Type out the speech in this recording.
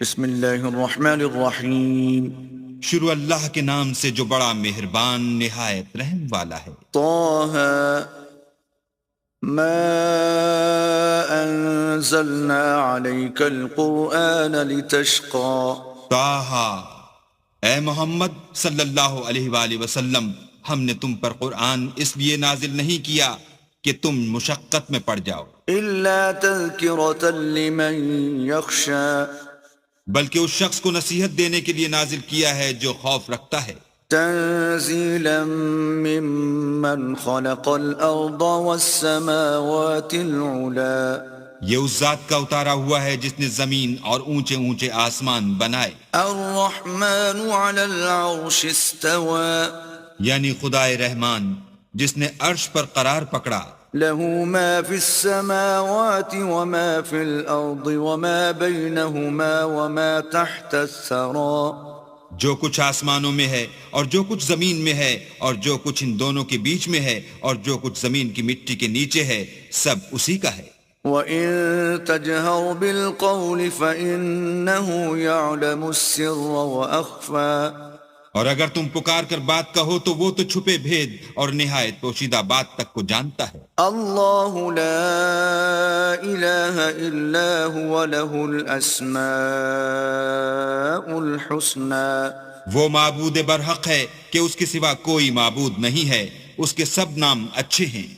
بسم اللہ الرحمن الرحیم شروع اللہ کے نام سے جو بڑا مہربان نہایت رحم والا ہے۔ طه ما انزلنا عليك القرآن لتشقى طٰہٰ، اے محمد صلی اللہ علیہ وآلہ وسلم، ہم نے تم پر قرآن اس لیے نازل نہیں کیا کہ تم مشقت میں پڑ جاؤ، إلا تذكرة لمن يخشى بلکہ اس شخص کو نصیحت دینے کے لیے نازل کیا ہے جو خوف رکھتا ہے۔ تنزيلا ممن خلق الأرض والسماوات العلا یہ اس ذات کا اتارا ہوا ہے جس نے زمین اور اونچے اونچے آسمان بنائے، الرحمن على العرش استوى یعنی خدائے رحمان جس نے عرش پر قرار پکڑا، له ما في السماوات وما في الأرض وما بينهما وما تحت الثرى جو کچھ آسمانوں میں ہے اور جو کچھ زمین میں ہے اور جو کچھ ان دونوں کے بیچ میں ہے اور جو کچھ زمین کی مٹی کے نیچے ہے، سب اسی کا ہے۔ وَإِن تَجْهَرْ بِالْقَوْلِ فَإِنَّهُ يَعْلَمُ السِّرَّ وَأَخْفَى اور اگر تم پکار کر بات کہو تو وہ تو چھپے بھید اور نہایت پوشیدہ بات تک کو جانتا ہے۔ اللہ لا الہ الا هو له الاسماء الحسنى وہ معبود برحق ہے کہ اس کے سوا کوئی معبود نہیں ہے، اس کے سب نام اچھے ہیں۔